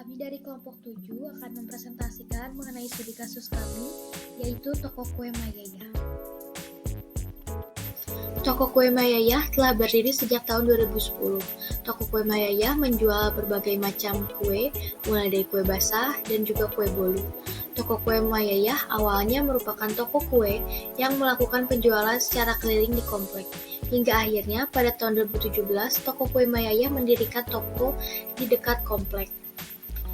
Kami dari kelompok 7 akan mempresentasikan mengenai studi kasus kami, yaitu toko kue Mayayah. Toko kue Mayayah telah berdiri sejak tahun 2010. Toko kue Mayayah menjual berbagai macam kue, mulai dari kue basah dan juga kue bolu. Toko kue Mayayah awalnya merupakan toko kue yang melakukan penjualan secara keliling di komplek. Hingga akhirnya pada tahun 2017, toko kue Mayayah mendirikan toko di dekat komplek.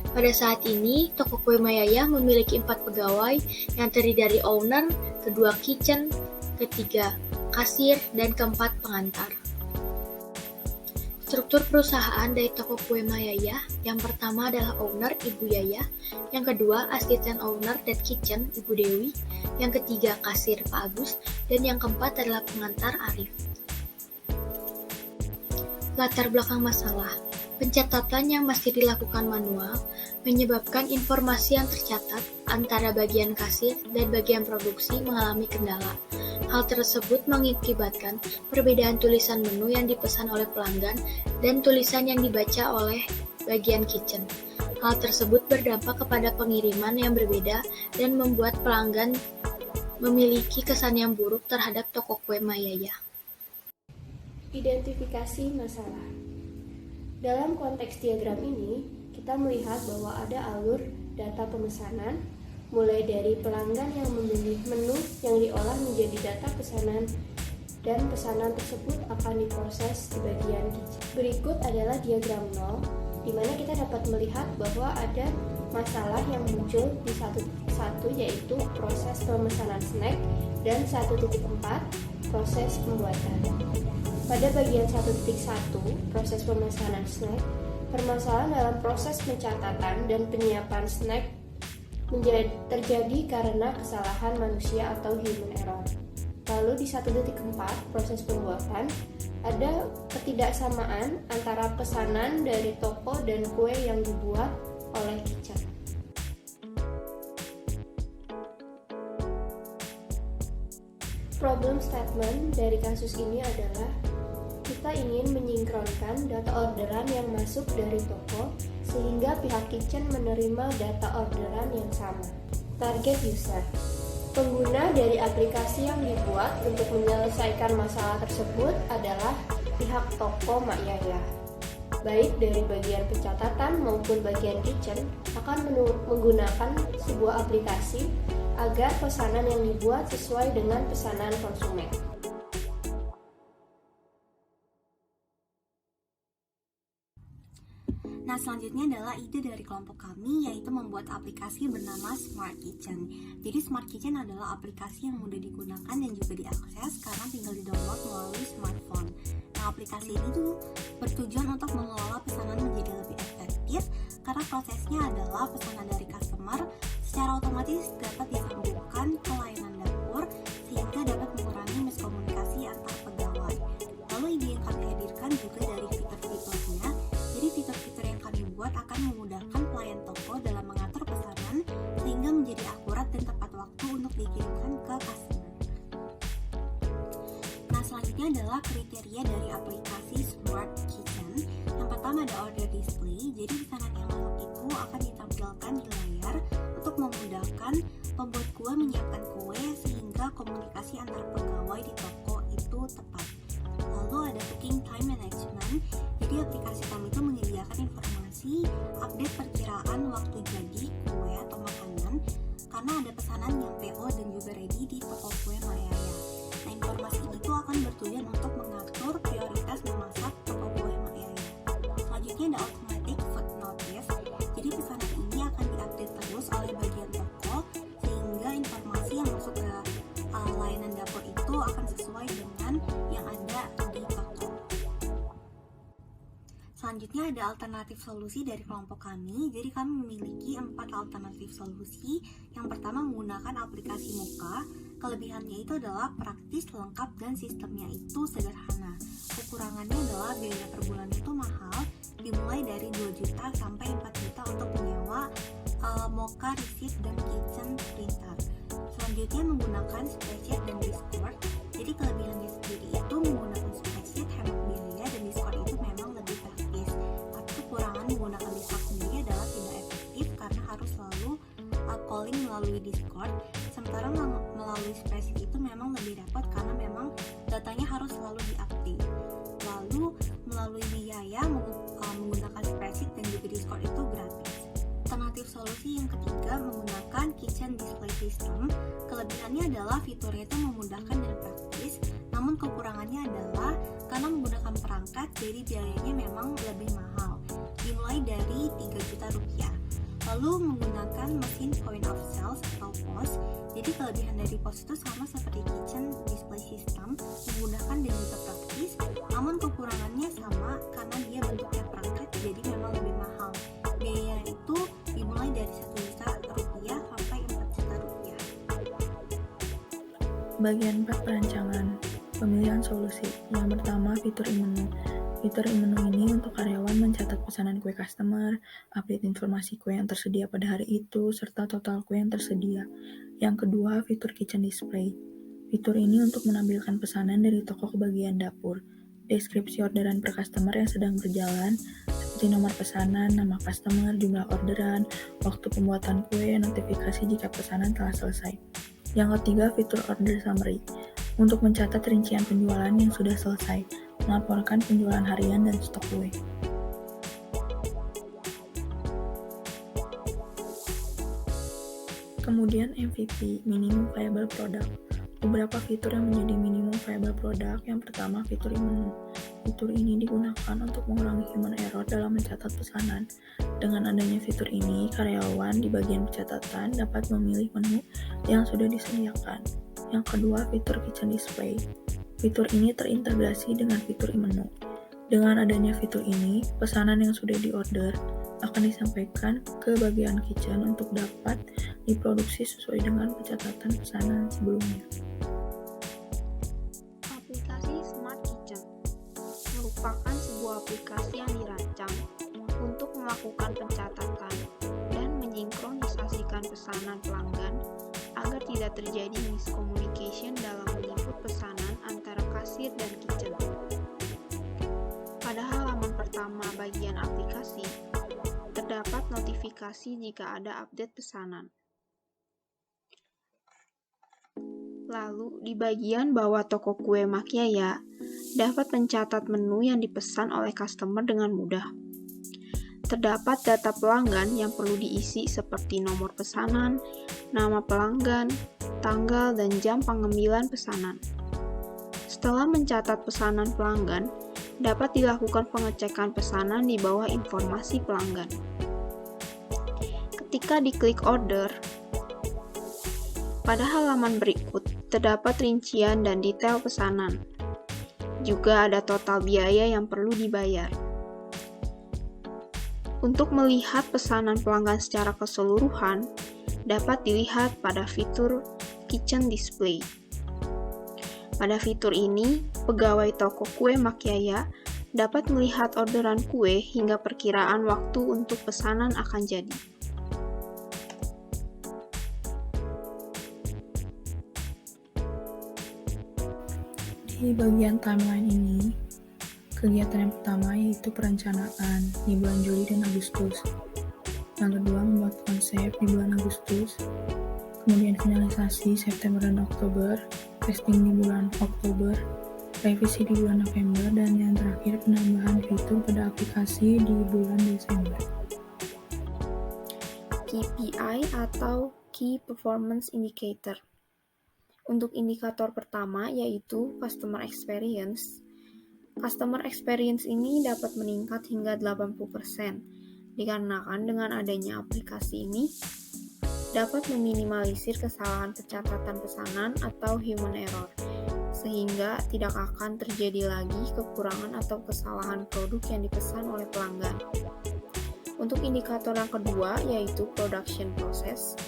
Pada saat ini, toko kue Mayayah memiliki 4 pegawai yang terdiri dari owner, kedua kitchen, ketiga kasir, dan keempat pengantar. Struktur perusahaan dari toko kue Mayayah, yang pertama adalah owner Ibu Yaya, yang kedua asisten owner dan kitchen Ibu Dewi, yang ketiga kasir Pak Agus, dan yang keempat adalah pengantar Arif. Latar belakang masalah. Pencatatan yang masih dilakukan manual menyebabkan informasi yang tercatat antara bagian kasir dan bagian produksi mengalami kendala. Hal tersebut mengakibatkan perbedaan tulisan menu yang dipesan oleh pelanggan dan tulisan yang dibaca oleh bagian kitchen. Hal tersebut berdampak kepada pengiriman yang berbeda dan membuat pelanggan memiliki kesan yang buruk terhadap toko kue Mayayah. Identifikasi masalah. Dalam konteks diagram ini, kita melihat bahwa ada alur data pemesanan, mulai dari pelanggan yang memilih menu yang diolah menjadi data pesanan, dan pesanan tersebut akan diproses di bagian kitchen. Berikut adalah diagram 0, di mana kita dapat melihat bahwa ada masalah yang muncul di satu yaitu proses pemesanan snack, dan 1.4 proses pembuatan. Pada bagian 1.1, proses pemesanan snack, permasalahan dalam proses pencatatan dan penyiapan snack terjadi karena kesalahan manusia atau human error. Lalu di 1.4, proses pembuatan, ada ketidaksamaan antara pesanan dari toko dan kue yang dibuat oleh kitchen. Problem statement dari kasus ini adalah kita ingin menyinkronkan data orderan yang masuk dari toko sehingga pihak kitchen menerima data orderan yang sama. Target user. Pengguna dari aplikasi yang dibuat untuk menyelesaikan masalah tersebut adalah pihak toko Mayayah. Baik dari bagian pencatatan maupun bagian kitchen akan menggunakan sebuah aplikasi agar pesanan yang dibuat sesuai dengan pesanan konsumen. Nah, selanjutnya adalah ide dari kelompok kami, yaitu membuat aplikasi bernama Smart Kitchen. Jadi Smart Kitchen adalah aplikasi yang mudah digunakan dan juga diakses karena tinggal di-download melalui smartphone. Nah, aplikasi ini tuh bertujuan untuk mengelola pesanan menjadi lebih efektif karena prosesnya adalah pesanan dari customer secara otomatis dapat disambungkan ke layanan dapur sehingga dapat mengurangi miskomunikasi antar pegawai. Lalu ide yang kami hadirkan juga dari fitur-fiturnya. Jadi fitur-fitur yang kami buat akan memudahkan pelayan toko dalam mengatur pesanan sehingga menjadi akurat dan tepat waktu untuk dikirimkan ke customer. Nah, selanjutnya adalah kriteria dari aplikasi Smart Kitchen. Yang pertama ada order display. Jadi pesanan yang masuk itu akan ditampilkan di layar untuk memudahkan pembuat kue menyiapkan kue sehingga komunikasi antar pegawai di toko itu tepat. Lalu ada cooking time management. Jadi aplikasi kami itu menyediakan informasi update perkiraan waktu jadi kue atau makanan karena ada pesanan yang PO dan juga ready di toko kue Mayayah. Nah, informasi itu akan bertujuan untuk mengatur prioritas memasak toko kue Mayayah. Selanjutnya ada automatic food notice. Jadi pesanan ini akan diupdate terus oleh bagian toko sehingga informasi yang masuk ke layanan dapur itu akan sesuai dengan yang ada di toko. Selanjutnya ada alternatif solusi dari kelompok kami. Jadi kami memiliki 4 alternatif solusi. Yang pertama menggunakan aplikasi Muka. Kelebihannya itu adalah praktis, lengkap, dan sistemnya itu sederhana. Kekurangannya adalah biaya per bulannya itu mahal, dimulai dari 2 juta sampai 4 juta untuk menyewa Mocha receipt dan kitchen printer. Selanjutnya menggunakan spreadsheet dan Discord. Jadi kelebihannya sendiri itu menggunakan spreadsheet hemat biaya dan Discord itu memang lebih praktis. Tapi kekurangan menggunakan Discord sendiri adalah tidak melalui Discord, sementara melalui spreadsheet itu memang lebih repot karena memang datanya harus selalu diupdate. Lalu melalui biaya menggunakan spreadsheet dan juga Discord itu gratis. Alternatif solusi yang ketiga menggunakan kitchen display system. Kelebihannya adalah fiturnya itu memudahkan dan praktis, namun kekurangannya adalah karena menggunakan perangkat jadi biayanya memang lebih mahal, dimulai dari 3 juta rupiah. Lalu menggunakan mesin point of sales atau POS. Jadi kelebihan dari POS itu sama seperti kitchen display system, memudahkan dan juga praktis, namun kekurangannya sama karena dia bentuknya perangkat jadi memang lebih mahal. Biaya itu dimulai dari 1 juta rupiah sampai 4 juta rupiah. Bagian 4 perancangan. Pemilihan solusi. Yang pertama, fitur e-menu. Fitur e-menu ini untuk karyawan mencatat pesanan kue customer, update informasi kue yang tersedia pada hari itu, serta total kue yang tersedia. Yang kedua, fitur kitchen display. Fitur ini untuk menampilkan pesanan dari toko ke bagian dapur, deskripsi orderan per customer yang sedang berjalan, seperti nomor pesanan, nama customer, jumlah orderan, waktu pembuatan kue, notifikasi jika pesanan telah selesai. Yang ketiga, fitur order summary. Untuk mencatat rincian penjualan yang sudah selesai, melaporkan penjualan harian dan stok kue. Kemudian MVP, Minimum Viable Product. Beberapa fitur yang menjadi minimum viable product. Yang pertama, fitur e-menu. Fitur ini digunakan untuk mengurangi human error dalam mencatat pesanan. Dengan adanya fitur ini, karyawan di bagian pencatatan dapat memilih menu yang sudah disediakan. Yang kedua, fitur kitchen display. Fitur ini terintegrasi dengan fitur e-menu. Dengan adanya fitur ini, pesanan yang sudah diorder akan disampaikan ke bagian kitchen untuk dapat diproduksi sesuai dengan pencatatan pesanan sebelumnya. Aplikasi Smart Kitchen merupakan sebuah aplikasi yang dirancang untuk melakukan pencatatan dan mensinkronisasikan pesanan pelanggan agar tidak terjadi miscommunication dalam menginput pesanan antara kasir dan kitchen. Pada halaman pertama bagian aplikasi, terdapat notifikasi jika ada update pesanan. Lalu, di bagian bawah toko kue Makyaya, dapat mencatat menu yang dipesan oleh customer dengan mudah. Terdapat data pelanggan yang perlu diisi seperti nomor pesanan, nama pelanggan, tanggal, dan jam pengambilan pesanan. Setelah mencatat pesanan pelanggan, dapat dilakukan pengecekan pesanan di bawah informasi pelanggan. Ketika diklik order, pada halaman berikut terdapat rincian dan detail pesanan. Juga ada total biaya yang perlu dibayar. Untuk melihat pesanan pelanggan secara keseluruhan, dapat dilihat pada fitur Kitchen Display. Pada fitur ini, pegawai toko kue Makyaya dapat melihat orderan kue hingga perkiraan waktu untuk pesanan akan jadi. Di bagian timeline ini, kegiatan yang pertama yaitu perencanaan di bulan Juli dan Agustus. Yang kedua, membuat konsep di bulan Agustus. Kemudian finalisasi September dan Oktober, testing di bulan Oktober, revisi di bulan November, dan yang terakhir penambahan fitur pada aplikasi di bulan Desember. KPI atau Key Performance Indicator. Untuk indikator pertama yaitu Customer Experience. Customer Experience ini dapat meningkat hingga 80%, dikarenakan dengan adanya aplikasi ini dapat meminimalisir kesalahan pencatatan pesanan atau human error, sehingga tidak akan terjadi lagi kekurangan atau kesalahan produk yang dipesan oleh pelanggan. Untuk indikator yang kedua yaitu Production Process,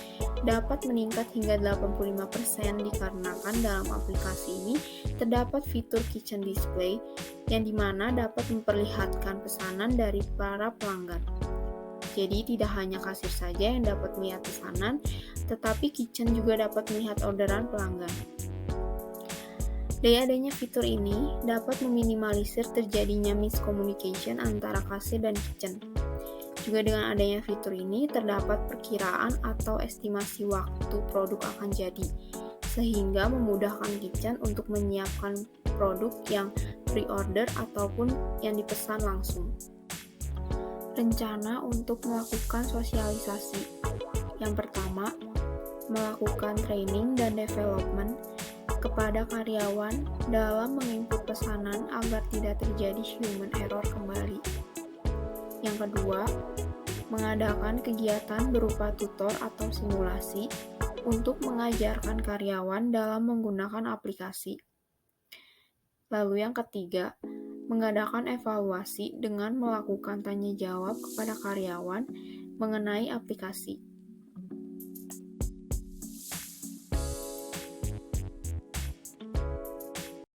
dapat meningkat hingga 85% dikarenakan dalam aplikasi ini terdapat fitur Kitchen Display yang dimana dapat memperlihatkan pesanan dari para pelanggan. Jadi tidak hanya kasir saja yang dapat melihat pesanan, tetapi kitchen juga dapat melihat orderan pelanggan. Dengan adanya fitur ini dapat meminimalisir terjadinya miscommunication antara kasir dan kitchen. Juga dengan adanya fitur ini terdapat perkiraan atau estimasi waktu produk akan jadi, sehingga memudahkan kitchen untuk menyiapkan produk yang pre-order ataupun yang dipesan langsung. Rencana untuk melakukan sosialisasi. Yang pertama, melakukan training dan development kepada karyawan dalam menginput pesanan agar tidak terjadi human error kembali. Yang kedua, mengadakan kegiatan berupa tutor atau simulasi untuk mengajarkan karyawan dalam menggunakan aplikasi. Lalu yang ketiga, mengadakan evaluasi dengan melakukan tanya jawab kepada karyawan mengenai aplikasi.